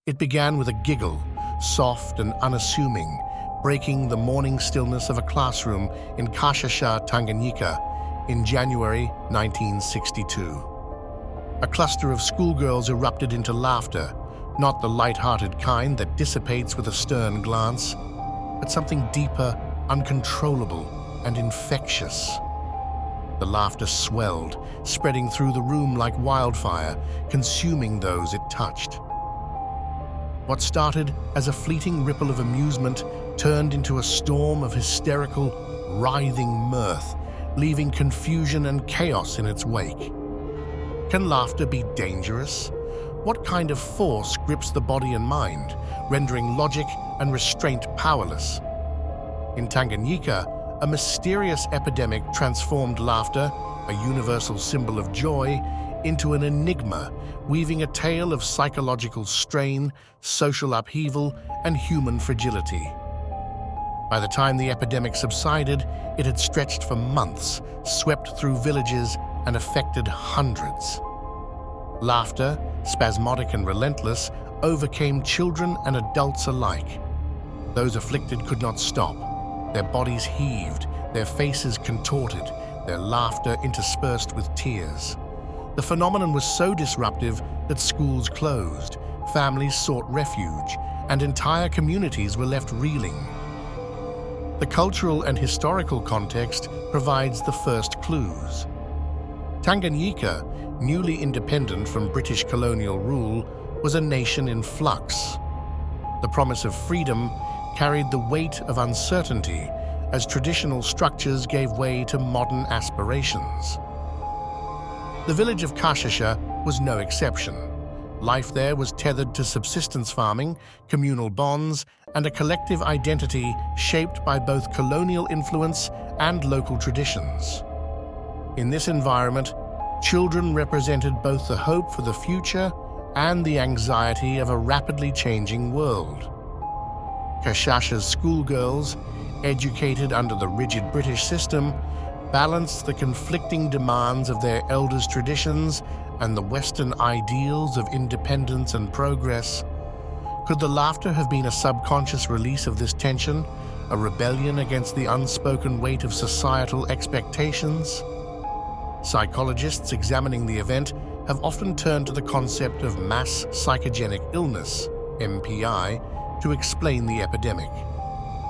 It began with a giggle, soft and unassuming, breaking the morning stillness of a classroom in Kashasha, Tanganyika, in January 1962. A cluster of schoolgirls erupted into laughter, not the light-hearted kind that dissipates with a stern glance, but something deeper, uncontrollable, and infectious. The laughter swelled, spreading through the room like wildfire, consuming those it touched. What started as a fleeting ripple of amusement turned into a storm of hysterical, writhing mirth, leaving confusion and chaos in its wake. Can laughter be dangerous? What kind of force grips the body and mind, rendering logic and restraint powerless? In Tanganyika, a mysterious epidemic transformed laughter, a universal symbol of joy, into an enigma, weaving a tale of psychological strain, social upheaval, and human fragility. By the time the epidemic subsided, it had stretched for months, swept through villages, and affected hundreds. Laughter, spasmodic and relentless, overcame children and adults alike. Those afflicted could not stop. Their bodies heaved, their faces contorted, their laughter interspersed with tears. The phenomenon was so disruptive that schools closed, families sought refuge, and entire communities were left reeling. The cultural and historical context provides the first clues. Tanganyika, newly independent from British colonial rule, was a nation in flux. The promise of freedom carried the weight of uncertainty as traditional structures gave way to modern aspirations. The village of Kashasha was no exception. Life there was tethered to subsistence farming, communal bonds, and a collective identity shaped by both colonial influence and local traditions. In this environment, children represented both the hope for the future and the anxiety of a rapidly changing world. Kashasha's schoolgirls, educated under the rigid British system, balanced the conflicting demands of their elders' traditions and the Western ideals of independence and progress. Could the laughter have been a subconscious release of this tension, a rebellion against the unspoken weight of societal expectations? Psychologists examining the event have often turned to the concept of mass psychogenic illness, MPI, to explain the epidemic.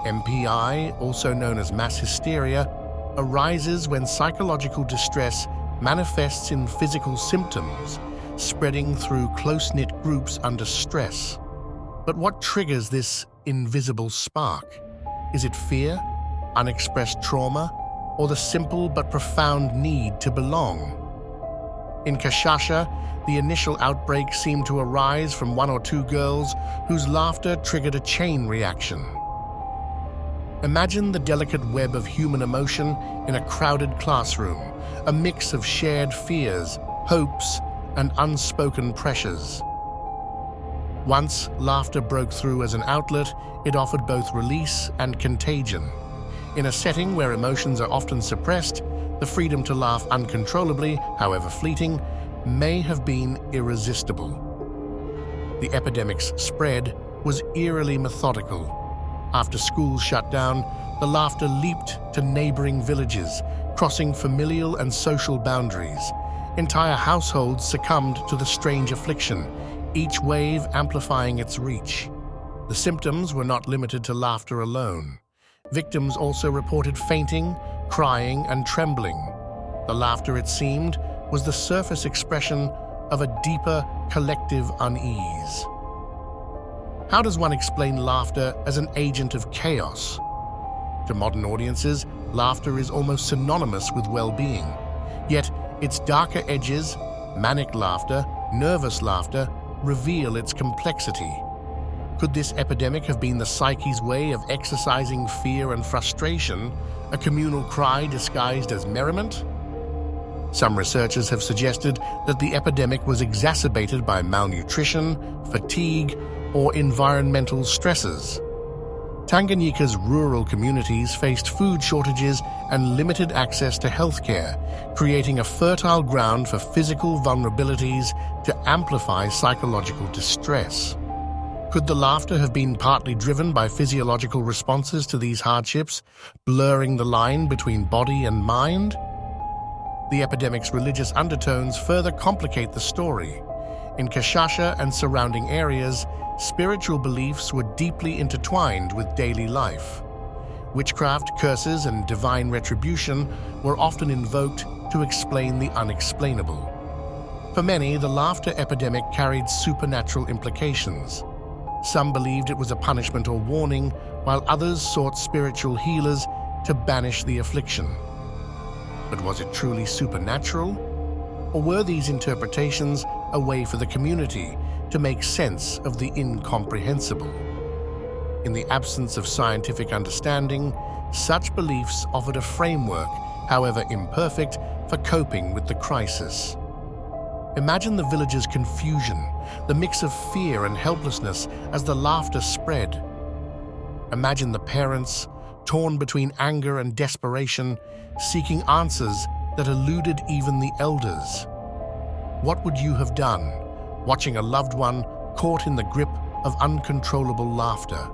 MPI, also known as mass hysteria, arises when psychological distress manifests in physical symptoms, spreading through close-knit groups under stress. But what triggers this invisible spark? Is it fear, unexpressed trauma, or the simple but profound need to belong? In Kashasha, the initial outbreak seemed to arise from one or two girls whose laughter triggered a chain reaction. Imagine the delicate web of human emotion in a crowded classroom, a mix of shared fears, hopes, and unspoken pressures. Once laughter broke through as an outlet, it offered both release and contagion. In a setting where emotions are often suppressed, the freedom to laugh uncontrollably, however fleeting, may have been irresistible. The epidemic's spread was eerily methodical. After schools shut down, the laughter leaped to neighboring villages, crossing familial and social boundaries. Entire households succumbed to the strange affliction, each wave amplifying its reach. The symptoms were not limited to laughter alone. Victims also reported fainting, crying, and trembling. The laughter, it seemed, was the surface expression of a deeper collective unease. How does one explain laughter as an agent of chaos? To modern audiences, laughter is almost synonymous with well-being. Yet, its darker edges, manic laughter, nervous laughter, reveal its complexity. Could this epidemic have been the psyche's way of exercising fear and frustration, a communal cry disguised as merriment? Some researchers have suggested that the epidemic was exacerbated by malnutrition, fatigue, or environmental stresses. Tanganyika's rural communities faced food shortages and limited access to healthcare, creating a fertile ground for physical vulnerabilities to amplify psychological distress. Could the laughter have been partly driven by physiological responses to these hardships, blurring the line between body and mind? The epidemic's religious undertones further complicate the story. In Kinshasa and surrounding areas, spiritual beliefs were deeply intertwined with daily life. Witchcraft, curses, and divine retribution were often invoked to explain the unexplainable. For many, the laughter epidemic carried supernatural implications. Some believed it was a punishment or warning, while others sought spiritual healers to banish the affliction. But was it truly supernatural? Or were these interpretations a way for the community to make sense of the incomprehensible? In the absence of scientific understanding, such beliefs offered a framework, however imperfect, for coping with the crisis. Imagine the villagers' confusion, the mix of fear and helplessness as the laughter spread. Imagine the parents, torn between anger and desperation, seeking answers that eluded even the elders. What would you have done, watching a loved one caught in the grip of uncontrollable laughter?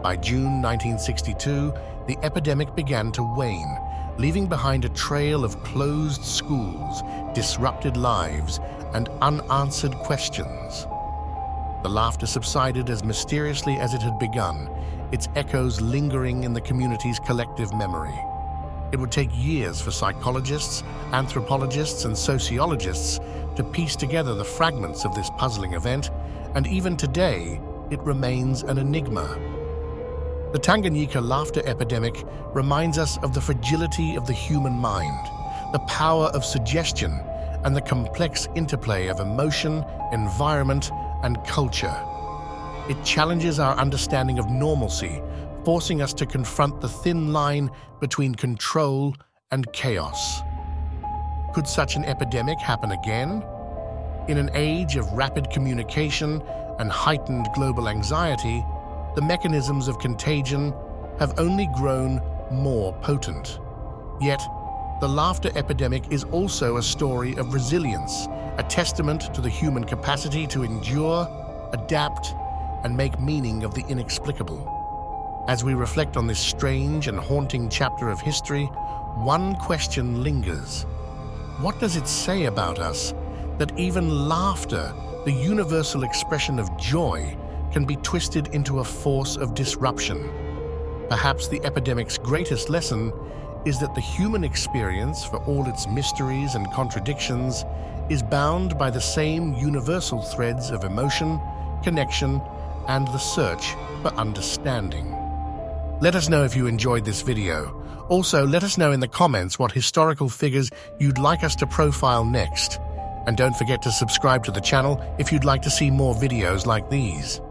By June 1962, the epidemic began to wane, leaving behind a trail of closed schools, disrupted lives, and unanswered questions. The laughter subsided as mysteriously as it had begun, its echoes lingering in the community's collective memory. It would take years for psychologists, anthropologists, and sociologists to piece together the fragments of this puzzling event, and even today, it remains an enigma. The Tanganyika Laughter Epidemic reminds us of the fragility of the human mind, the power of suggestion, and the complex interplay of emotion, environment, and culture. It challenges our understanding of normalcy, forcing us to confront the thin line between control and chaos. Could such an epidemic happen again? In an age of rapid communication and heightened global anxiety, the mechanisms of contagion have only grown more potent. Yet, the laughter epidemic is also a story of resilience, a testament to the human capacity to endure, adapt, and make meaning of the inexplicable. As we reflect on this strange and haunting chapter of history, one question lingers. What does it say about us that even laughter, the universal expression of joy, can be twisted into a force of disruption? Perhaps the epidemic's greatest lesson is that the human experience, for all its mysteries and contradictions, is bound by the same universal threads of emotion, connection, and the search for understanding. Let us know if you enjoyed this video. Also, let us know in the comments what historical figures you'd like us to profile next. And don't forget to subscribe to the channel if you'd like to see more videos like these.